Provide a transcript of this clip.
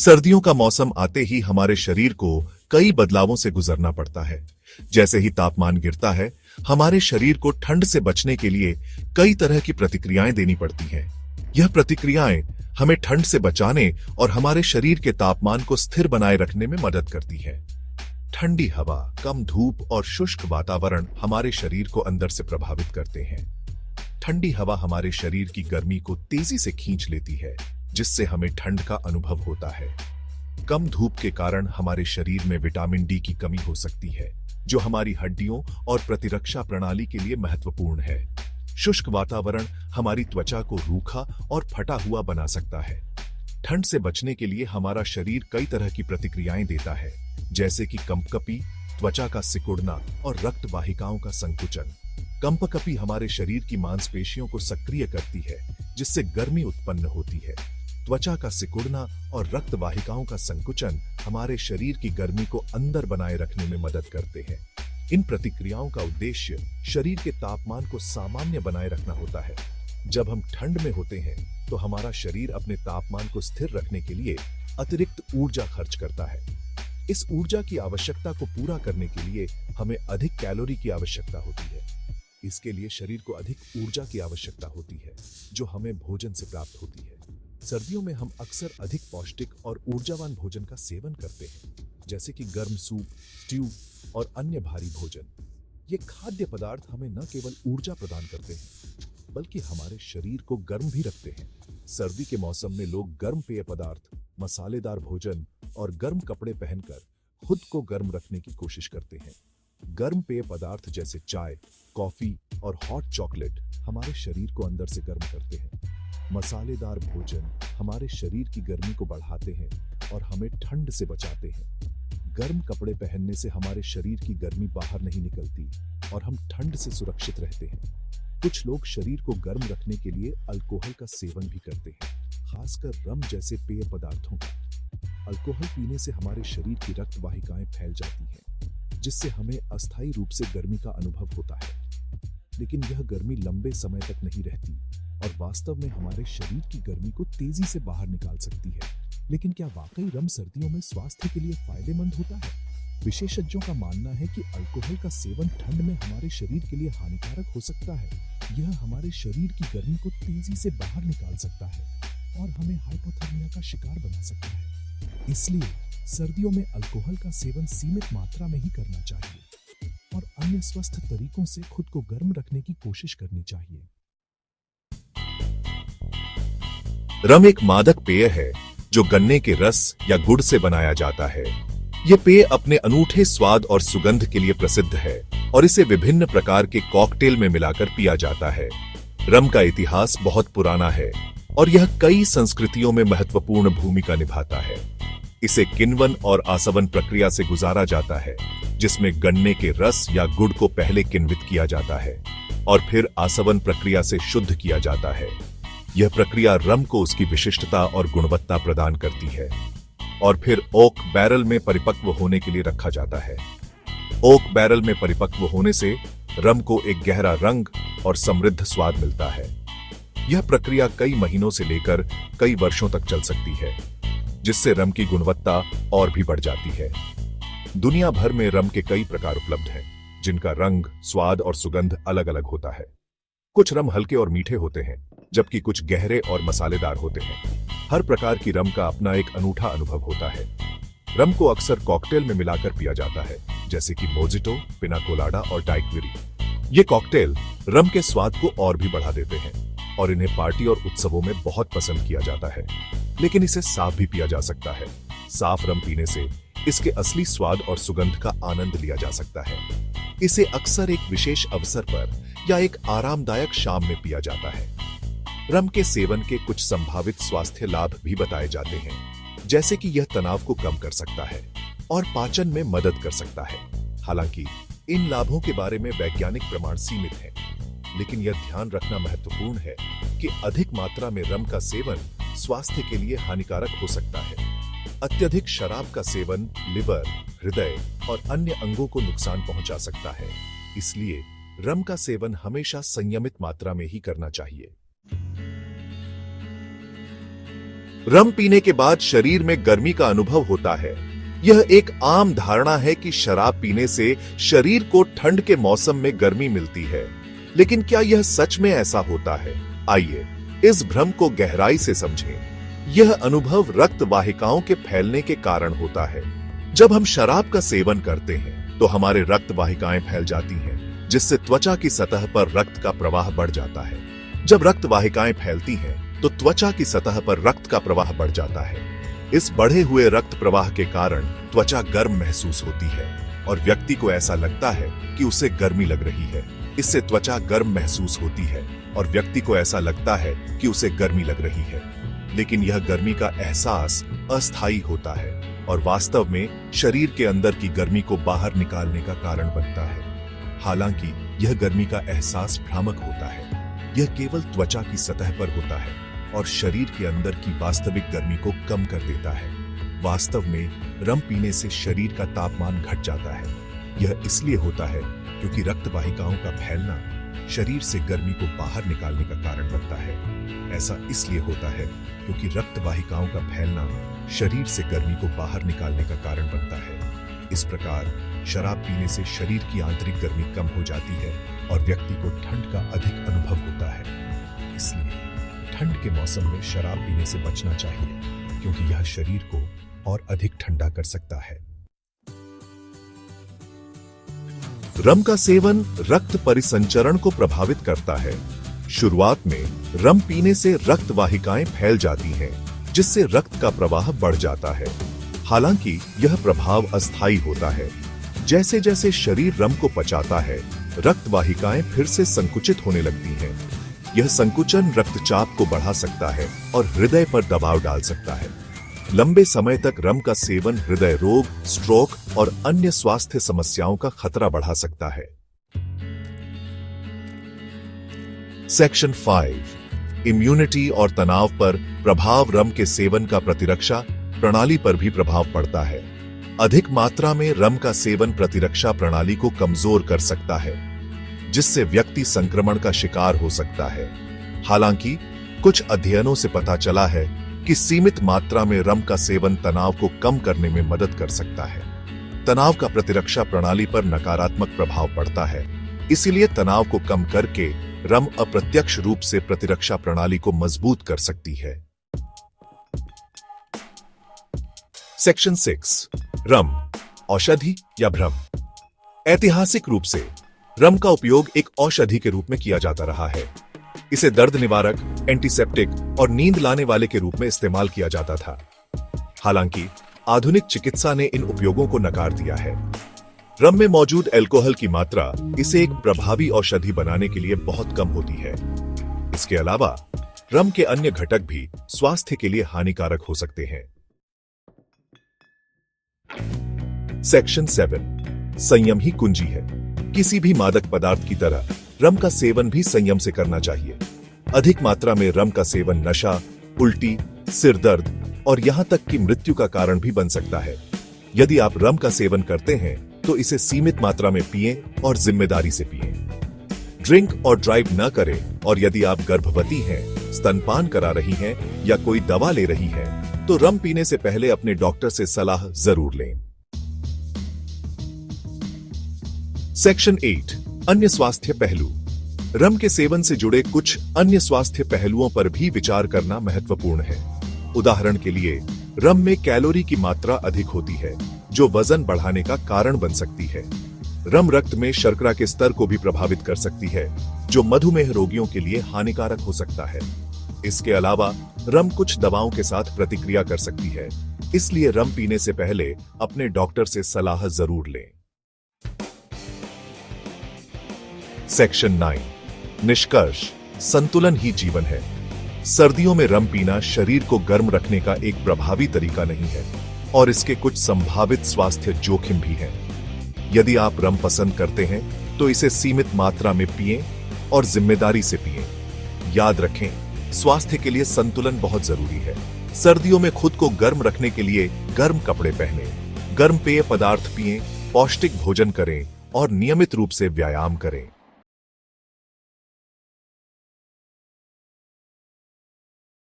सर्दियों का मौसम आते ही हमारे शरीर को कई बदलावों से गुजरना पड़ता है। जैसे ही तापमान गिरता है, हमारे शरीर को ठंड से बचने के लिए कई तरह की प्रतिक्रियाएं देनी पड़ती हैं। यह प्रतिक्रियाएं हमें ठंड से बचाने और हमारे शरीर के तापमान को स्थिर बनाए रखने में मदद करती है। ठंडी हवा, कम धूप और शुष्क वातावरण हमारे शरीर को अंदर से प्रभावित करते हैं। ठंडी हवा हमारे शरीर की गर्मी को तेजी से खींच लेती है, जिससे हमें ठंड का अनुभव होता है। कम धूप के कारण हमारे शरीर में विटामिन डी की कमी हो सकती है, जो हमारी हड्डियों और प्रतिरक्षा प्रणाली के लिए महत्वपूर्ण है। शुष्क वातावरण हमारी त्वचा को रूखा और फटा हुआ बना सकता है। ठंड से बचने के लिए हमारा शरीर कई तरह की प्रतिक्रियाएं देता है, जैसे कि कंपकपी, त्वचा का सिकुड़ना और रक्त वाहिकाओं का संकुचन। कंपकपी हमारे शरीर की मांसपेशियों को सक्रिय करती है, जिससे गर्मी उत्पन्न होती है। त्वचा का सिकुड़ना और रक्त वाहिकाओं का संकुचन हमारे शरीर की गर्मी को अंदर बनाए रखने में मदद करते हैं। इन प्रतिक्रियाओं का उद्देश्य शरीर के तापमान को सामान्य बनाए रखना होता है। जब हम ठंड में होते हैं, तो हमारा शरीर अपने तापमान को स्थिर रखने के लिए अतिरिक्त ऊर्जा खर्च करता है। इस ऊर्जा की आवश्यकता को पूरा करने के लिए हमें अधिक कैलोरी की आवश्यकता होती है। इसके लिए शरीर को अधिक ऊर्जा की आवश्यकता होती है, जो हमें भोजन से प्राप्त होती है। सर्दियों में हम अक्सर अधिक पौष्टिक और ऊर्जावान भोजन का सेवन करते हैं, जैसे कि गर्म सूप, स्ट्यू और अन्य भारी भोजन। ये खाद्य पदार्थ हमें न केवल ऊर्जा प्रदान करते हैं, बल्कि हमारे शरीर को गर्म भी रखते हैं। सर्दी के मौसम में लोग गर्म पेय पदार्थ, मसालेदार भोजन और गर्म कपड़े पहनकर खुद को गर्म रखने की कोशिश करते हैं। गर्म पेय पदार्थ जैसे चाय, कॉफी और हॉट चॉकलेट हमारे शरीर को अंदर से गर्म करते हैं। मसालेदार भोजन हमारे शरीर की गर्मी को बढ़ाते हैं और हमें ठंड से बचाते हैं। गर्म कपड़े पहनने से हमारे शरीर की गर्मी बाहर नहीं निकलती और हम ठंड से सुरक्षित रहते हैं। कुछ लोग शरीर को गर्म रखने के लिए अल्कोहल का सेवन भी करते हैं, खासकर रम जैसे पेय पदार्थों का। अल्कोहल पीने से हमारे शरीर की रक्त वाहिकाएं फैल जाती हैं, जिससे हमें अस्थायी रूप से गर्मी का अनुभव होता है। लेकिन यह गर्मी लंबे समय तक नहीं रहती और वास्तव में हमारे शरीर की गर्मी को तेजी से बाहर निकाल सकती है। लेकिन क्या वाकई रम सर्दियों में स्वास्थ्य के लिए फायदेमंद होता है? विशेषज्ञों का मानना है कि अल्कोहल का सेवन ठंड में हमारे शरीर के लिए हानिकारक हो सकता है। यह हमारे शरीर की गर्मी को तेजी से बाहर निकाल सकता है और हमें हाइपोथर्मिया का शिकार बना सकता है। इसलिए सर्दियों में अल्कोहल का सेवन सीमित मात्रा में ही करना चाहिए और अन्य स्वस्थ तरीकों से खुद को गर्म रखने की कोशिश करनी चाहिए। रम एक मादक पेय है जो गन्ने के रस या गुड़ से बनाया जाता है। यह पेय अपने अनूठे स्वाद और सुगंध के लिए प्रसिद्ध है और इसे विभिन्न प्रकार के कॉकटेल में मिलाकर पिया जाता है। रम का इतिहास बहुत पुराना है और यह कई संस्कृतियों में महत्वपूर्ण भूमिका निभाता है। इसे किण्वन और आसवन प्रक्रिया से गुजारा जाता है, जिसमें गन्ने के रस या गुड़ को पहले किण्वित किया जाता है और फिर आसवन प्रक्रिया से शुद्ध किया जाता है। यह प्रक्रिया रम को उसकी विशिष्टता और गुणवत्ता प्रदान करती है और फिर ओक बैरल में परिपक्व होने के लिए रखा जाता है। ओक बैरल में परिपक्व होने से रम को एक गहरा रंग और समृद्ध स्वाद मिलता है। यह प्रक्रिया कई महीनों से लेकर कई वर्षों तक चल सकती है, जिससे रम की गुणवत्ता और भी बढ़ जाती है। दुनिया भर में रम के कई प्रकार उपलब्ध हैं, जिनका रंग, स्वाद और सुगंध अलग अलग होता है। कुछ रम हल्के और मीठे होते हैं, जबकि कुछ गहरे और मसालेदार होते हैं। हर प्रकार की रम का अपना एक अनूठा अनुभव होता है। रम को अक्सर कॉकटेल में मिलाकर पिया जाता है, जैसे कि मोजिटो, पिना कोलाडा और डाइक्विरी। ये कॉकटेल रम के स्वाद को और भी बढ़ा देते हैं और इन्हें पार्टी और उत्सवों में बहुत पसंद किया जाता है। लेकिन इसे साफ भी पिया जा सकता है। साफ रम पीने से इसके असली स्वाद और सुगंध का आनंद लिया जा सकता है। इसे अक्सर एक विशेष अवसर पर या एक आरामदायक शाम में पिया जाता है। रम के सेवन के कुछ संभावित स्वास्थ्य लाभ भी बताए जाते हैं, जैसे कि यह तनाव को कम कर सकता है और पाचन में मदद कर सकता है। हालांकि इन लाभों के बारे में वैज्ञानिक प्रमाण सीमित हैं, लेकिन यह ध्यान रखना महत्वपूर्ण है कि अधिक मात्रा में रम का सेवन स्वास्थ्य के लिए हानिकारक हो सकता है। अत्यधिक शराब का सेवन लिवर, हृदय और अन्य अंगों को नुकसान पहुंचा सकता है। इसलिए रम का सेवन हमेशा संयमित मात्रा में ही करना चाहिए। रम पीने के बाद शरीर में गर्मी का अनुभव होता है। यह एक आम धारणा है कि शराब पीने से शरीर को ठंड के मौसम में गर्मी मिलती है, लेकिन क्या यह सच में ऐसा होता है? आइए इस भ्रम को गहराई से समझें। यह अनुभव रक्त वाहिकाओं के फैलने के कारण होता है। जब हम शराब का सेवन करते हैं तो हमारे रक्त वाहिकाएं फैल जाती हैं, जिससे त्वचा की सतह पर रक्त का प्रवाह बढ़ जाता है। जब रक्त वाहिकाएं फैलती हैं तो त्वचा की सतह पर रक्त का प्रवाह बढ़ जाता है। इस बढ़े हुए रक्त प्रवाह के कारण त्वचा गर्म महसूस होती है और व्यक्ति को ऐसा लगता है कि उसे गर्मी लग रही है। इससे त्वचा गर्म महसूस होती है और व्यक्ति को ऐसा लगता है कि उसे गर्मी लग रही है, लेकिन यह गर्मी का एहसास अस्थायी होता है और वास्तव में शरीर के अंदर की गर्मी को बाहर निकालने का कारण बनता है। हालांकि यह गर्मी का एहसास भ्रामक होता है। यह केवल त्वचा की सतह पर होता है और शरीर के अंदर की वास्तविक गर्मी को कम कर देता है। वास्तव में रम पीने से शरीर का तापमान घट जाता है। यह इसलिए होता है क्योंकि रक्त वाहिकाओं का फैलना शरीर से गर्मी को बाहर निकालने का कारण बनता है। ऐसा इसलिए होता है क्योंकि रक्त वाहिकाओं का फैलना शरीर से गर्मी को बाहर निकालने का कारण बनता है। इस प्रकार शराब पीने से शरीर की आंतरिक गर्मी कम हो जाती है और व्यक्ति को ठंड का अधिक अनुभव होता है। इसलिए ठंड के मौसम में शराब पीने से बचना चाहिए, क्योंकि यह शरीर को और अधिक ठंडा कर सकता है। रम का सेवन रक्त परिसंचरण को प्रभावित करता है। शुरुआत में रम पीने से रक्त वाहिकाएं फैल जाती हैं, जिससे रक्त का प्रवाह बढ़ जाता है। हालांकि यह प्रभाव अस्थायी होता है। जैसे जैसे शरीर रम को पचाता है, रक्त वाहिकाएं फिर से संकुचित होने लगती हैं। यह संकुचन रक्तचाप को बढ़ा सकता है और हृदय पर दबाव डाल सकता है। लंबे समय तक रम का सेवन हृदय रोग, स्ट्रोक और अन्य स्वास्थ्य समस्याओं का खतरा बढ़ा सकता है। सेक्शन 5 इम्यूनिटी और तनाव पर प्रभाव। रम के सेवन का प्रतिरक्षा प्रणाली पर भी प्रभाव पड़ता है। अधिक मात्रा में रम का सेवन प्रतिरक्षा प्रणाली को कमजोर कर सकता है, जिससे व्यक्ति संक्रमण का शिकार हो सकता है। हालांकि कुछ अध्ययनों से पता चला है कि सीमित मात्रा में रम का सेवन तनाव को कम करने में मदद कर सकता है। तनाव का प्रतिरक्षा प्रणाली पर नकारात्मक प्रभाव पड़ता है, इसीलिए तनाव को कम करके रम अप्रत्यक्ष रूप से प्रतिरक्षा प्रणाली को मजबूत कर सकती है। सेक्शन 6 रम औषधि या भ्रम। ऐतिहासिक रूप से रम का उपयोग एक औषधि के रूप में किया जाता रहा है। इसे दर्द निवारक, एंटीसेप्टिक और नींद लाने वाले के रूप में इस्तेमाल किया जाता था। हालांकि आधुनिक चिकित्सा ने इन उपयोगों को नकार दिया है। रम में मौजूद अल्कोहल की मात्रा इसे एक प्रभावी औषधि बनाने के लिए बहुत कम होती है। इसके अलावा रम के अन्य घटक भी स्वास्थ्य के लिए हानिकारक हो सकते हैं। सेक्शन 7 संयम ही कुंजी है। किसी भी मादक पदार्थ की तरह रम का सेवन भी संयम से करना चाहिए। अधिक मात्रा में रम का सेवन नशा, उल्टी, सिर दर्द और यहां तक कि मृत्यु का कारण भी बन सकता है। यदि आप रम का सेवन करते हैं तो इसे सीमित मात्रा में पिएं और जिम्मेदारी से पिएं। ड्रिंक और ड्राइव न करें, और यदि आप गर्भवती हैं, स्तनपान करा रही हैं या कोई दवा ले रही हैं, तो रम पीने से पहले अपने डॉक्टर से सलाह जरूर लें। सेक्शन 8 अन्य स्वास्थ्य पहलू। रम के सेवन से जुड़े कुछ अन्य स्वास्थ्य पहलुओं पर भी विचार करना महत्वपूर्ण है। उदाहरण के लिए, रम में कैलोरी की मात्रा अधिक होती है, जो वजन बढ़ाने का कारण बन सकती है। रम रक्त में शर्करा के स्तर को भी प्रभावित कर सकती है, जो मधुमेह रोगियों के लिए हानिकारक हो सकता है। इसके अलावा रम कुछ दवाओं के साथ प्रतिक्रिया कर सकती है, इसलिए रम पीने से पहले अपने डॉक्टर से सलाह जरूर लें। सेक्शन 9 निष्कर्ष संतुलन ही जीवन है। सर्दियों में रम पीना शरीर को गर्म रखने का एक प्रभावी तरीका नहीं है और इसके कुछ संभावित स्वास्थ्य जोखिम भी हैं। यदि आप रम पसंद करते हैं तो इसे सीमित मात्रा में पिएं और जिम्मेदारी से पिएं। याद रखें, स्वास्थ्य के लिए संतुलन बहुत जरूरी है। सर्दियों में खुद को गर्म रखने के लिए गर्म कपड़े पहनें, गर्म पेय पदार्थ पिएं, पौष्टिक भोजन करें और नियमित रूप से व्यायाम करें।